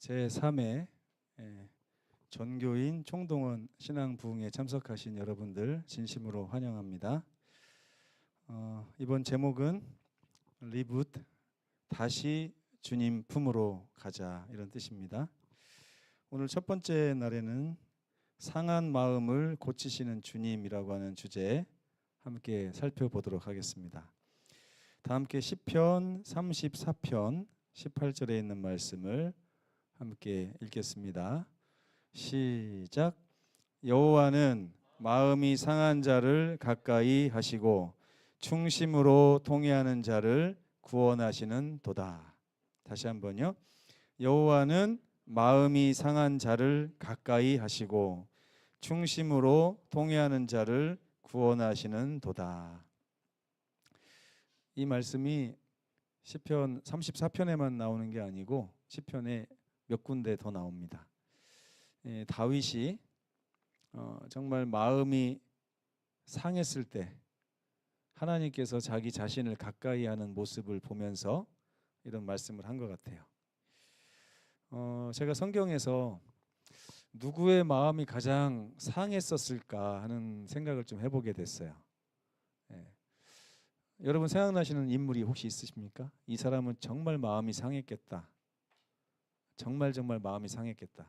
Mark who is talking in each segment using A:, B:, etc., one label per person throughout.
A: 제3회 전교인 총동원 신앙부흥에 참석하신 여러분들 진심으로 환영합니다. 이번 제목은 리부트, 다시 주님 품으로 가자, 이런 뜻입니다. 오늘 첫 번째 날에는 상한 마음을 고치시는 주님이라고 하는 주제 함께 살펴보도록 하겠습니다. 다 함께 시편 34편 18절에 있는 말씀을 함께 읽겠습니다. 시작. 여호와는 마음이 상한 자를 가까이 하시고 충심으로 통회하는 자를 구원하시는 도다. 다시 한번요. 여호와는 마음이 상한 자를 가까이 하시고 충심으로 통회하는 자를 구원하시는 도다. 이 말씀이 시편 34편에만 나오는 게 아니고 시편에 몇 군데 더 나옵니다. 다윗이 정말 마음이 상했을 때 하나님께서 자기 자신을 가까이 하는 모습을 보면서 이런 말씀을 한 것 같아요. 제가 성경에서 누구의 마음이 가장 상했었을까 하는 생각을 좀 해보게 됐어요. 여러분 생각나시는 인물이 혹시 있으십니까? 이 사람은 정말 마음이 상했겠다. 정말 마음이 상했겠다.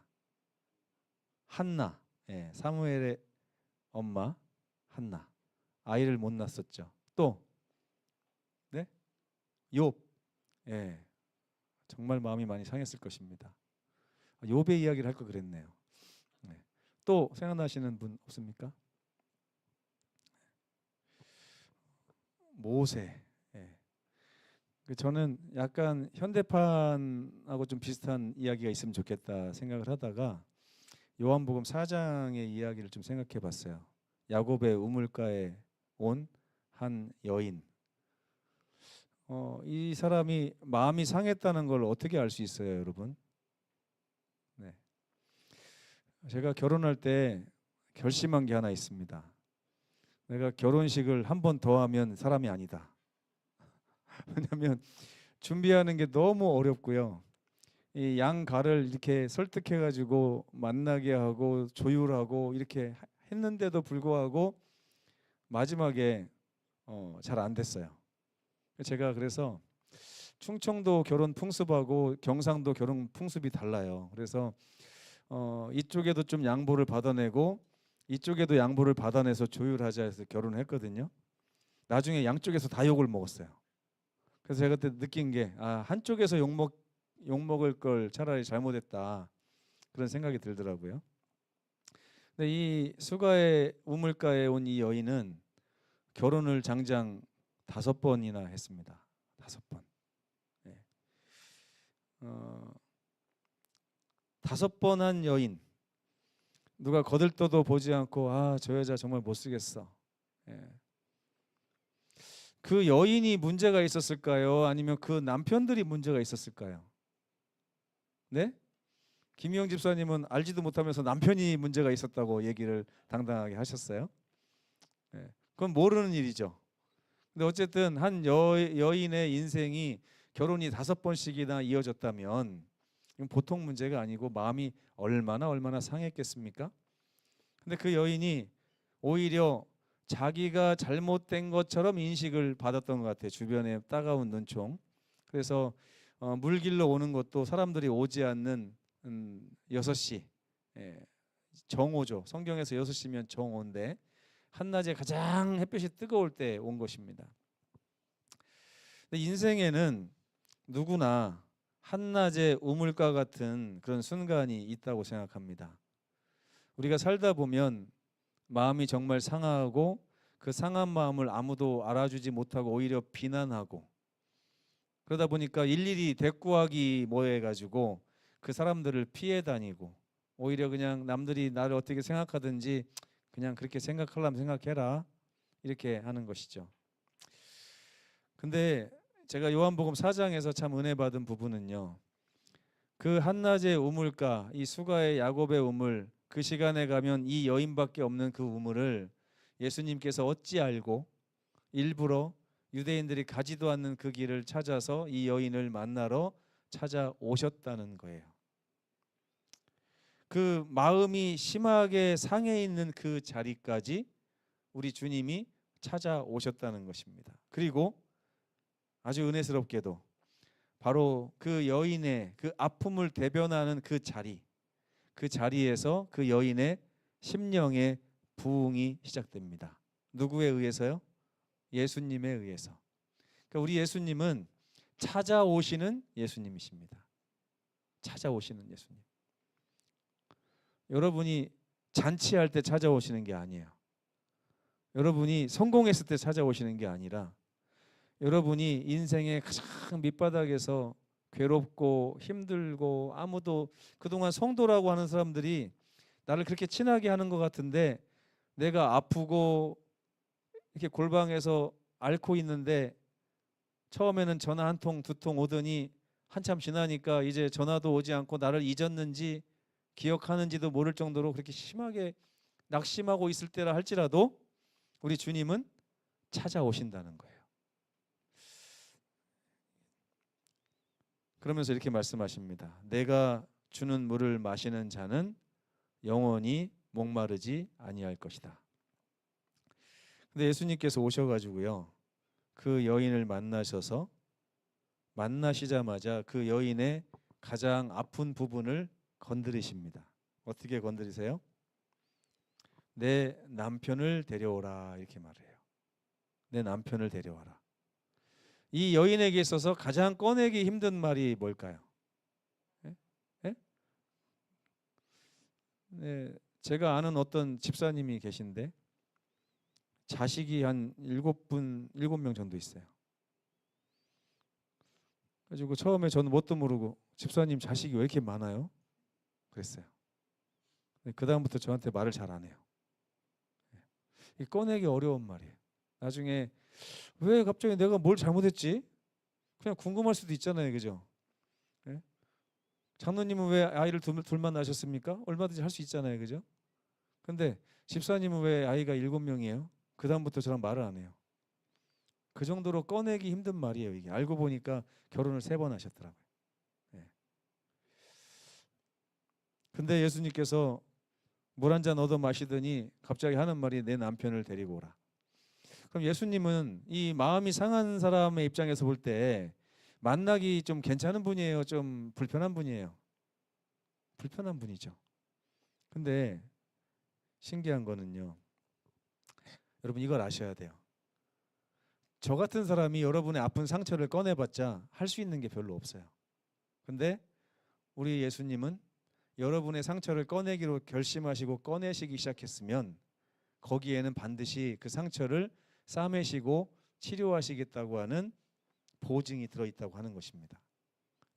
A: 한나, 사무엘의 엄마 한나, 아이를 못 낳았었죠. 또, 욥, 정말 마음이 많이 상했을 것입니다. 욥의 이야기를 할 걸 그랬네요. 또 생각나시는 분 없습니까? 모세. 저는 약간 현대판하고 좀 비슷한 이야기가 있으면 좋겠다 생각을 하다가 요한복음 4장의 이야기를 좀 생각해 봤어요. 야곱의 우물가에 온 한 여인. 이 사람이 마음이 상했다는 걸 어떻게 알 수 있어요, 여러분? 제가 결혼할 때 결심한 게 하나 있습니다. 내가 결혼식을 한 번 더 하면 사람이 아니다. 왜냐하면 준비하는 게 너무 어렵고요. 이 양가를 이렇게 설득해가지고 만나게 하고 조율하고 이렇게 했는데도 불구하고 마지막에 잘 안 됐어요. 제가 그래서 충청도 결혼 풍습하고 경상도 결혼 풍습이 달라요. 그래서 이쪽에도 좀 양보를 받아내고 이쪽에도 양보를 받아내서 조율하자 해서 결혼을 했거든요. 나중에 양쪽에서 다 욕을 먹었어요. 그래서 제가 그때 느낀 게 한쪽에서 욕 먹을 걸 차라리 잘못했다, 그런 생각이 들더라고요. 근데 이 수가의 우물가에 온 이 여인은 결혼을 장장 5번이나 했습니다. 5번. 5번 한 여인. 누가 거들떠도 보지 않고 저 여자 정말 못 쓰겠어. 그 여인이 문제가 있었을까요? 아니면 그 남편들이 문제가 있었을까요? 네? 김희영 집사님은 알지도 못하면서 남편이 문제가 있었다고 얘기를 당당하게 하셨어요. 그건 모르는 일이죠. 근데 어쨌든 한 여인의 인생이 결혼이 5번씩이나 이어졌다면 이건 보통 문제가 아니고 마음이 얼마나 상했겠습니까? 근데 그 여인이 오히려 자기가 잘못된 것처럼 인식을 받았던 것 같아요. 주변에 따가운 눈총. 그래서 물길로 오는 것도 사람들이 오지 않는 6시, 정오죠. 성경에서 6시면 정오인데 한낮에 가장 햇볕이 뜨거울 때 온 것입니다. 근데 인생에는 누구나 한낮의 우물가 같은 그런 순간이 있다고 생각합니다. 우리가 살다 보면 마음이 정말 상하고 그 상한 마음을 아무도 알아주지 못하고 오히려 비난하고, 그러다 보니까 일일이 대꾸하기 뭐해가지고 그 사람들을 피해 다니고 오히려 그냥 남들이 나를 어떻게 생각하든지 그냥 그렇게 생각하려면 생각해라, 이렇게 하는 것이죠. 근데 제가 요한복음 4장에서 참 은혜 받은 부분은요, 그 한낮의 우물가, 이 수가의 야곱의 우물, 그 시간에 가면 이 여인밖에 없는 그 우물을 예수님께서 어찌 알고 일부러 유대인들이 가지도 않는 그 길을 찾아서 이 여인을 만나러 찾아오셨다는 거예요. 그 마음이 심하게 상해 있는 그 자리까지 우리 주님이 찾아오셨다는 것입니다. 그리고 아주 은혜스럽게도 바로 그 여인의 그 아픔을 대변하는 그 자리에서 그 여인의 심령의 부흥이 시작됩니다. 누구에 의해서요? 예수님에 의해서. 그러니까 우리 예수님은 찾아오시는 예수님이십니다. 찾아오시는 예수님. 여러분이 잔치할 때 찾아오시는 게 아니에요. 여러분이 성공했을 때 찾아오시는 게 아니라 여러분이 인생의 가장 밑바닥에서 괴롭고 힘들고 아무도 그동안 성도라고 하는 사람들이 나를 그렇게 친하게 하는 것 같은데 내가 아프고 이렇게 골방에서 앓고 있는데 처음에는 전화 한 통, 두 통 오더니 한참 지나니까 이제 전화도 오지 않고 나를 잊었는지 기억하는지도 모를 정도로 그렇게 심하게 낙심하고 있을 때라 할지라도 우리 주님은 찾아오신다는 거예요. 그러면서 이렇게 말씀하십니다. 내가 주는 물을 마시는 자는 영원히 목마르지 아니할 것이다. 근데 예수님께서 오셔가지고요, 그 여인을 만나시자마자 그 여인의 가장 아픈 부분을 건드리십니다. 어떻게 건드리세요? 내 남편을 데려오라 이렇게 말해요. 내 남편을 데려와라. 이 여인에게 있어서 가장 꺼내기 힘든 말이 뭘까요? 예? 예? 네, 제가 아는 어떤 집사님이 계신데 자식이 한 7명 정도 있어요. 그래가지고 처음에 저는 뭣도 모르고 집사님 자식이 왜 이렇게 많아요? 그랬어요. 그 다음부터 저한테 말을 잘 안 해요. 꺼내기 어려운 말이에요. 나중에 왜 갑자기 내가 뭘 잘못했지? 그냥 궁금할 수도 있잖아요, 그죠? 예? 장로님은 왜 아이를 둘만 낳으셨습니까? 얼마든지 할 수 있잖아요, 그죠? 근데 집사님은 왜 아이가 7명이에요? 그 다음부터 저랑 말을 안 해요. 그 정도로 꺼내기 힘든 말이에요, 이게. 알고 보니까 결혼을 3번 하셨더라고요. 예. 근데 예수님께서 물 한 잔 얻어 마시더니 갑자기 하는 말이 내 남편을 데리고 오라. 그럼 예수님은 이 마음이 상한 사람의 입장에서 볼 때 만나기 좀 괜찮은 분이에요? 좀 불편한 분이에요? 불편한 분이죠. 근데 신기한 거는요, 여러분 이걸 아셔야 돼요. 저 같은 사람이 여러분의 아픈 상처를 꺼내봤자 할 수 있는 게 별로 없어요. 근데 우리 예수님은 여러분의 상처를 꺼내기로 결심하시고 꺼내시기 시작했으면 거기에는 반드시 그 상처를 싸매시고 치료하시겠다고 하는 보증이 들어있다고 하는 것입니다.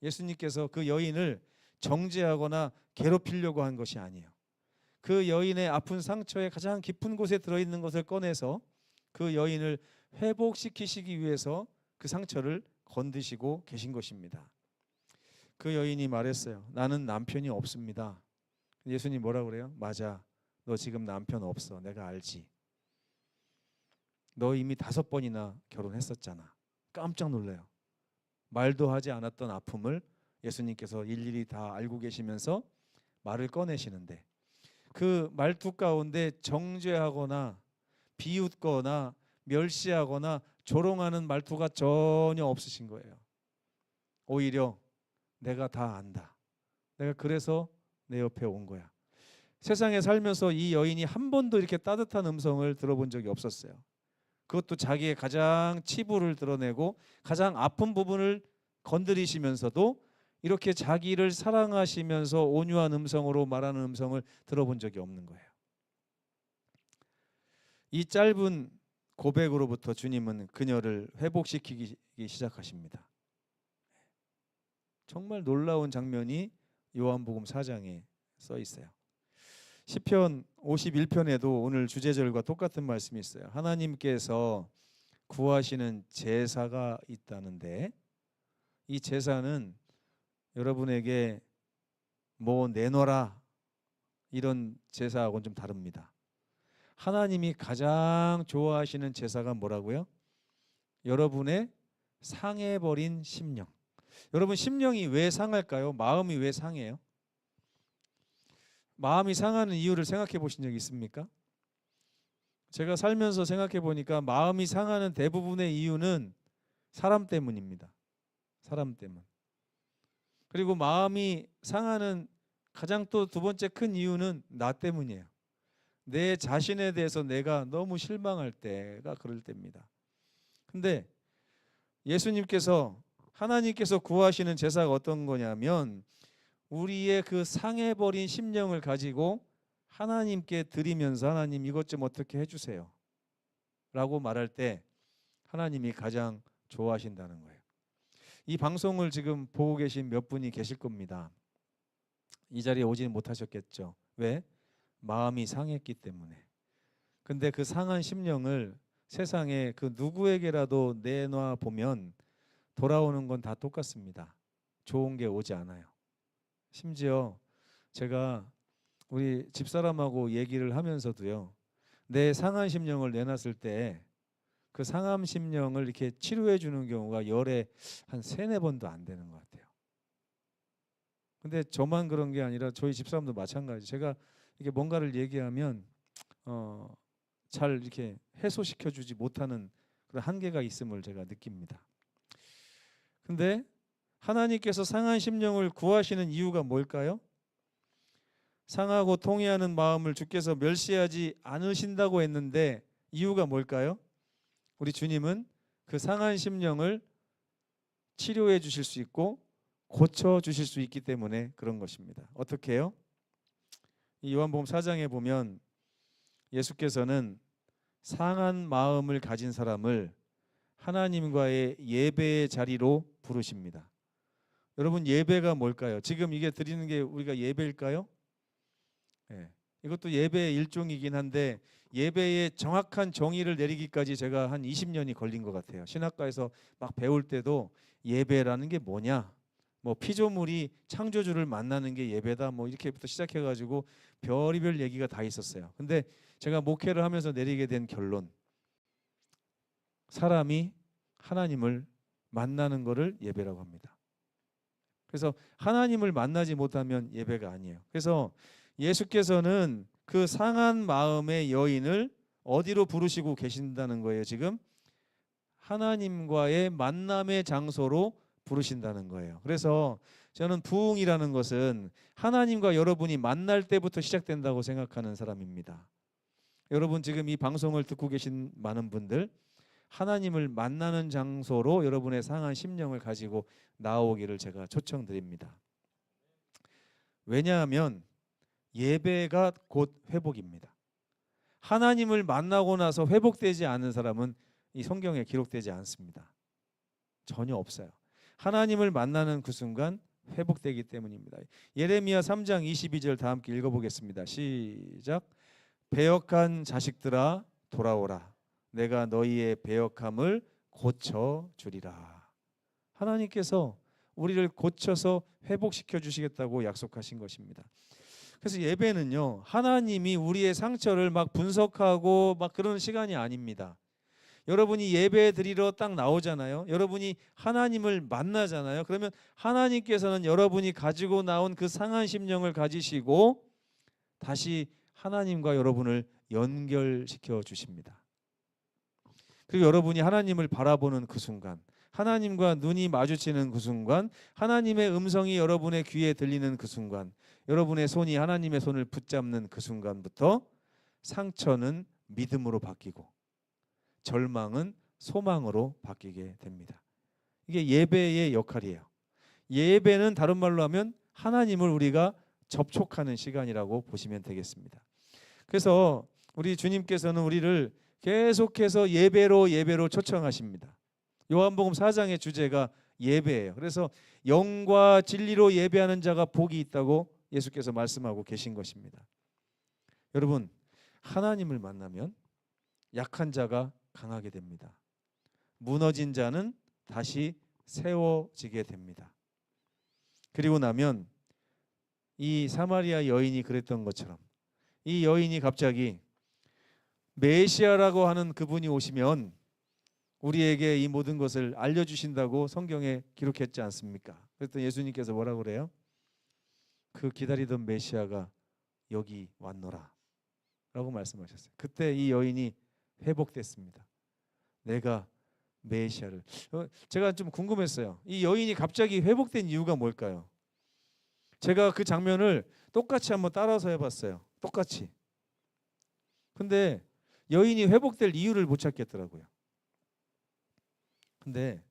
A: 예수님께서 그 여인을 정죄하거나 괴롭히려고 한 것이 아니에요. 그 여인의 아픈 상처의 가장 깊은 곳에 들어있는 것을 꺼내서 그 여인을 회복시키시기 위해서 그 상처를 건드시고 계신 것입니다. 그 여인이 말했어요. 나는 남편이 없습니다. 예수님 뭐라 그래요? 맞아. 너 지금 남편 없어. 내가 알지. 너 이미 5번이나 결혼했었잖아. 깜짝 놀라요. 말도 하지 않았던 아픔을 예수님께서 일일이 다 알고 계시면서 말을 꺼내시는데 그 말투 가운데 정죄하거나 비웃거나 멸시하거나 조롱하는 말투가 전혀 없으신 거예요. 오히려 내가 다 안다. 내가 그래서 내 옆에 온 거야. 세상에 살면서 이 여인이 한 번도 이렇게 따뜻한 음성을 들어본 적이 없었어요. 그것도 자기의 가장 치부를 드러내고 가장 아픈 부분을 건드리시면서도 이렇게 자기를 사랑하시면서 온유한 음성으로 말하는 음성을 들어본 적이 없는 거예요. 이 짧은 고백으로부터 주님은 그녀를 회복시키기 시작하십니다. 정말 놀라운 장면이 요한복음 4장에 써 있어요. 시편 51편에도 오늘 주제절과 똑같은 말씀이 있어요. 하나님께서 구하시는 제사가 있다는데 이 제사는 여러분에게 뭐 내놔라 이런 제사하고는 좀 다릅니다. 하나님이 가장 좋아하시는 제사가 뭐라고요? 여러분의 상해버린 심령. 여러분 심령이 왜 상할까요? 마음이 왜 상해요? 마음이 상하는 이유를 생각해 보신 적 있습니까? 제가 살면서 생각해 보니까 마음이 상하는 대부분의 이유는 사람 때문입니다. 사람 때문. 그리고 마음이 상하는 가장 또 두 번째 큰 이유는 나 때문이에요. 내 자신에 대해서 내가 너무 실망할 때가 그럴 때입니다. 근데 예수님께서 하나님께서 구하시는 제사가 어떤 거냐면 우리의 그 상해버린 심령을 가지고 하나님께 드리면서 하나님 이것 좀 어떻게 해주세요 라고 말할 때 하나님이 가장 좋아하신다는 거예요. 이 방송을 지금 보고 계신 몇 분이 계실 겁니다. 이 자리에 오지는 못하셨겠죠. 왜? 마음이 상했기 때문에. 근데 그 상한 심령을 세상에 그 누구에게라도 내놔 보면 돌아오는 건 다 똑같습니다. 좋은 게 오지 않아요. 심지어 제가 우리 집사람하고 얘기를 하면서도요, 내 상한 심령을 내놨을 때 그 상한 심령을 이렇게 치료해 주는 경우가 열에 한 3-4번도 안 되는 것 같아요. 근데 저만 그런 게 아니라 저희 집사람도 마찬가지. 제가 이게 뭔가를 얘기하면 잘 이렇게 해소시켜 주지 못하는 그런 한계가 있음을 제가 느낍니다. 근데 하나님께서 상한 심령을 구하시는 이유가 뭘까요? 상하고 통회하는 마음을 주께서 멸시하지 않으신다고 했는데 이유가 뭘까요? 우리 주님은 그 상한 심령을 치료해 주실 수 있고 고쳐 주실 수 있기 때문에 그런 것입니다. 어떻게 해요? 이 요한복음 4장에 보면 예수께서는 상한 마음을 가진 사람을 하나님과의 예배의 자리로 부르십니다. 여러분 예배가 뭘까요? 지금 이게 드리는 게 우리가 예배일까요? 네. 이것도 예배의 일종이긴 한데 예배의 정확한 정의를 내리기까지 제가 한 20년이 걸린 것 같아요. 신학과에서 막 배울 때도 예배라는 게 뭐냐? 뭐 피조물이 창조주를 만나는 게 예배다. 뭐 이렇게부터 시작해가지고 별의별 얘기가 다 있었어요. 근데 제가 목회를 하면서 내리게 된 결론, 사람이 하나님을 만나는 것을 예배라고 합니다. 그래서 하나님을 만나지 못하면 예배가 아니에요. 그래서 예수께서는 그 상한 마음의 여인을 어디로 부르시고 계신다는 거예요. 지금 하나님과의 만남의 장소로 부르신다는 거예요. 그래서 저는 부흥이라는 것은 하나님과 여러분이 만날 때부터 시작된다고 생각하는 사람입니다. 여러분 지금 이 방송을 듣고 계신 많은 분들 하나님을 만나는 장소로 여러분의 상한 심령을 가지고 나오기를 제가 초청드립니다. 왜냐하면 예배가 곧 회복입니다. 하나님을 만나고 나서 회복되지 않은 사람은 이 성경에 기록되지 않습니다. 전혀 없어요. 하나님을 만나는 그 순간 회복되기 때문입니다. 예레미야 3장 22절 다 함께 읽어보겠습니다. 시작. 배역한 자식들아 돌아오라. 내가 너희의 배역함을 고쳐주리라. 하나님께서 우리를 고쳐서 회복시켜 주시겠다고 약속하신 것입니다. 그래서 예배는요, 하나님이 우리의 상처를 막 분석하고 막 그런 시간이 아닙니다. 여러분이 예배 드리러 딱 나오잖아요. 여러분이 하나님을 만나잖아요. 그러면 하나님께서는 여러분이 가지고 나온 그 상한 심령을 가지시고 다시 하나님과 여러분을 연결시켜 주십니다. 그리고 여러분이 하나님을 바라보는 그 순간, 하나님과 눈이 마주치는 그 순간, 하나님의 음성이 여러분의 귀에 들리는 그 순간, 여러분의 손이 하나님의 손을 붙잡는 그 순간부터 상처는 믿음으로 바뀌고 절망은 소망으로 바뀌게 됩니다. 이게 예배의 역할이에요. 예배는 다른 말로 하면 하나님을 우리가 접촉하는 시간이라고 보시면 되겠습니다. 그래서 우리 주님께서는 우리를 계속해서 예배로 초청하십니다. 요한복음 4장의 주제가 예배예요. 그래서 영과 진리로 예배하는 자가 복이 있다고 예수께서 말씀하고 계신 것입니다. 여러분, 하나님을 만나면 약한 자가 강하게 됩니다. 무너진 자는 다시 세워지게 됩니다. 그리고 나면 이 사마리아 여인이 그랬던 것처럼 이 여인이 갑자기 메시아라고 하는 그분이 오시면 우리에게 이 모든 것을 알려주신다고 성경에 기록했지 않습니까? 그랬더니 예수님께서 뭐라고 그래요? 그 기다리던 메시아가 여기 왔노라 라고 말씀하셨어요. 그때 이 여인이 회복됐습니다. 내가 메시아를. 제가 좀 궁금했어요. 이 여인이 갑자기 회복된 이유가 뭘까요? 제가 그 장면을 똑같이 한번 따라서 해봤어요. 똑같이. 근데 여인이 회복될 이유를 못 찾겠더라고요. 근데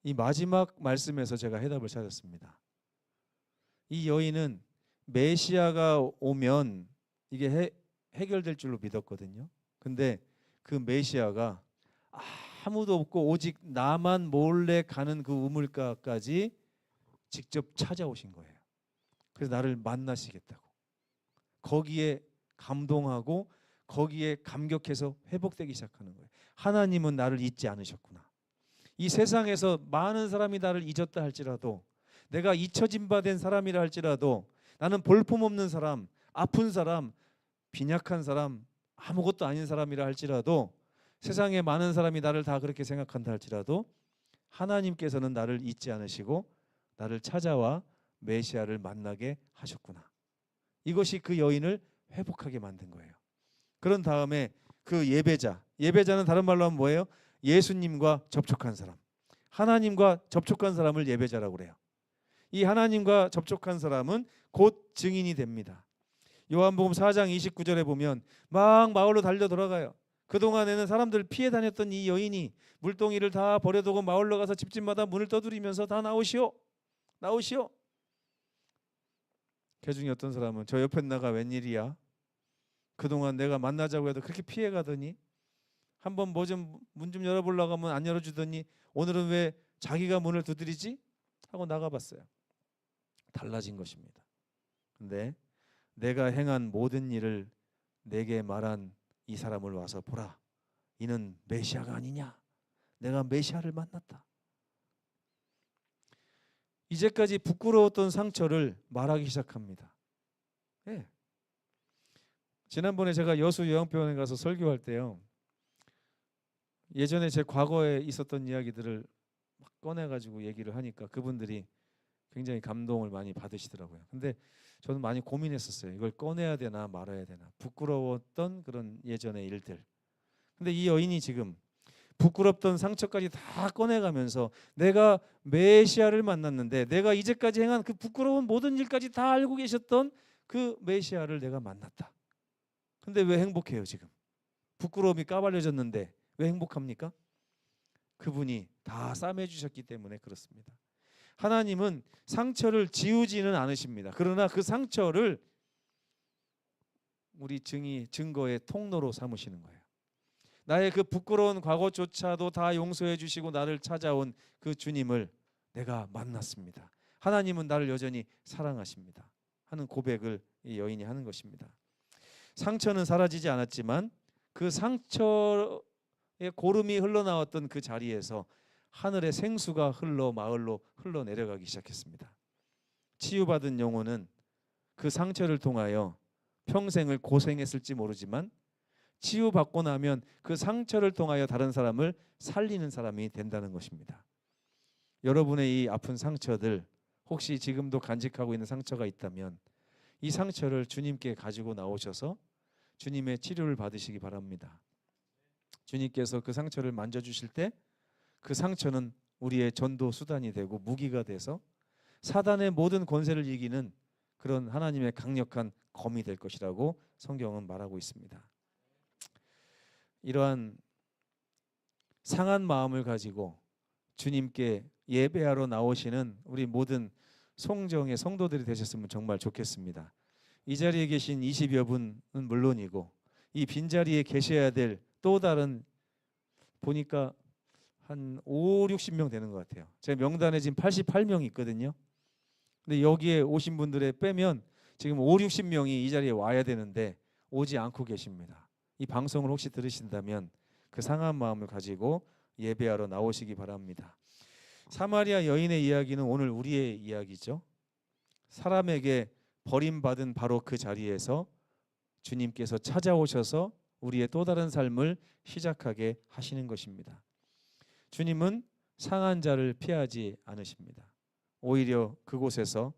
A: 이 마지막 말씀에서 제가 해답을 찾았습니다. 이 여인은 메시아가 오면 이게 해결될 줄로 믿었거든요. 근데 그 메시아가 아무도 없고 오직 나만 몰래 가는 그 우물가까지 직접 찾아오신 거예요. 그래서 나를 만나시겠다고. 거기에 감동하고 거기에 감격해서 회복되기 시작하는 거예요. 하나님은 나를 잊지 않으셨구나. 이 세상에서 많은 사람이 나를 잊었다 할지라도, 내가 잊혀진 바 된 사람이라 할지라도, 나는 볼품없는 사람, 아픈 사람, 빈약한 사람, 아무것도 아닌 사람이라 할지라도, 세상에 많은 사람이 나를 다 그렇게 생각한다 할지라도 하나님께서는 나를 잊지 않으시고 나를 찾아와 메시아를 만나게 하셨구나. 이것이 그 여인을 회복하게 만든 거예요. 그런 다음에 그 예배자는 다른 말로 하면 뭐예요? 예수님과 접촉한 사람, 하나님과 접촉한 사람을 예배자라고 그래요. 이 하나님과 접촉한 사람은 곧 증인이 됩니다. 요한복음 4장 29절에 보면 막 마을로 달려 돌아가요. 그동안에는 사람들 피해 다녔던 이 여인이 물동이를 다 버려두고 마을로 가서 집집마다 문을 두드리면서 다 나오시오, 나오시오. 그 중에 어떤 사람은 저 옆에 나가 웬일이야? 그동안 내가 만나자고 해도 그렇게 피해가더니, 한번 뭐 좀 문 좀 열어보려고 하면 안 열어주더니 오늘은 왜 자기가 문을 두드리지? 하고 나가봤어요. 달라진 것입니다. 근데 내가 행한 모든 일을 내게 말한 이 사람을 와서 보라. 이는 메시아가 아니냐? 내가 메시아를 만났다. 이제까지 부끄러웠던 상처를 말하기 시작합니다. 네. 지난번에 제가 여수 요양병원에 가서 설교할 때요, 예전에 제 과거에 있었던 이야기들을 막 꺼내가지고 얘기를 하니까 그분들이 굉장히 감동을 많이 받으시더라고요. 근데 저는 많이 고민했었어요. 이걸 꺼내야 되나 말아야 되나. 부끄러웠던 그런 예전의 일들. 근데 이 여인이 지금 부끄럽던 상처까지 다 꺼내가면서 내가 메시아를 만났는데, 내가 이제까지 행한 그 부끄러운 모든 일까지 다 알고 계셨던 그 메시아를 내가 만났다. 근데 왜 행복해요 지금? 부끄러움이 까발려졌는데 왜 행복합니까? 그분이 다 싸매주셨기 때문에 그렇습니다. 하나님은 상처를 지우지는 않으십니다. 그러나 그 상처를 우리 증거의 통로로 삼으시는 거예요. 나의 그 부끄러운 과거조차도 다 용서해 주시고 나를 찾아온 그 주님을 내가 만났습니다. 하나님은 나를 여전히 사랑하십니다 하는 고백을 이 여인이 하는 것입니다. 상처는 사라지지 않았지만 그 상처의 고름이 흘러나왔던 그 자리에서 하늘의 생수가 흘러 마을로 흘러내려가기 시작했습니다. 치유받은 영혼은 그 상처를 통하여 평생을 고생했을지 모르지만 치유받고 나면 그 상처를 통하여 다른 사람을 살리는 사람이 된다는 것입니다. 여러분의 이 아픈 상처들, 혹시 지금도 간직하고 있는 상처가 있다면 이 상처를 주님께 가지고 나오셔서 주님의 치료를 받으시기 바랍니다. 주님께서 그 상처를 만져주실 때 그 상처는 우리의 전도 수단이 되고 무기가 돼서 사단의 모든 권세를 이기는 그런 하나님의 강력한 검이 될 것이라고 성경은 말하고 있습니다. 이러한 상한 마음을 가지고 주님께 예배하러 나오시는 우리 모든 송정의 성도들이 되셨으면 정말 좋겠습니다. 이 자리에 계신 20여 분은 물론이고 이 빈자리에 계셔야 될 또 다른, 보니까 한 5, 60명 되는 것 같아요. 제 명단에 지금 88명이 있거든요. 근데 여기에 오신 분들에 빼면 지금 5, 60명이 이 자리에 와야 되는데 오지 않고 계십니다. 이 방송을 혹시 들으신다면 그 상한 마음을 가지고 예배하러 나오시기 바랍니다. 사마리아 여인의 이야기는 오늘 우리의 이야기죠. 사람에게 버림받은 바로 그 자리에서 주님께서 찾아오셔서 우리의 또 다른 삶을 시작하게 하시는 것입니다. 주님은 상한 자를 피하지 않으십니다. 오히려 그곳에서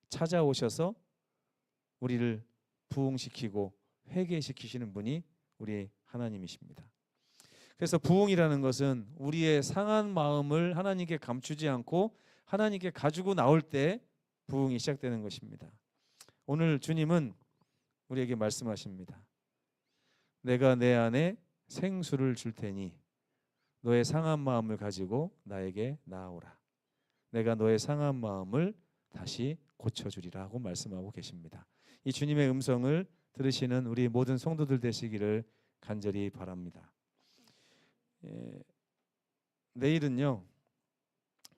A: 찾아오셔서 우리를 부흥시키고 회개시키시는 분이 우리 하나님이십니다. 그래서 부흥이라는 것은 우리의 상한 마음을 하나님께 감추지 않고 하나님께 가지고 나올 때 부흥이 시작되는 것입니다. 오늘 주님은 우리에게 말씀하십니다. 내가 내 안에 생수를 줄 테니 너의 상한 마음을 가지고 나에게 나아오라. 내가 너의 상한 마음을 다시 고쳐주리라 하고 말씀하고 계십니다. 이 주님의 음성을 들으시는 우리 모든 성도들 되시기를 간절히 바랍니다. 내일은요,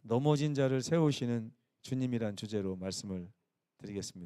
A: 넘어진 자를 세우시는 주님이란 주제로 말씀을 드리겠습니다.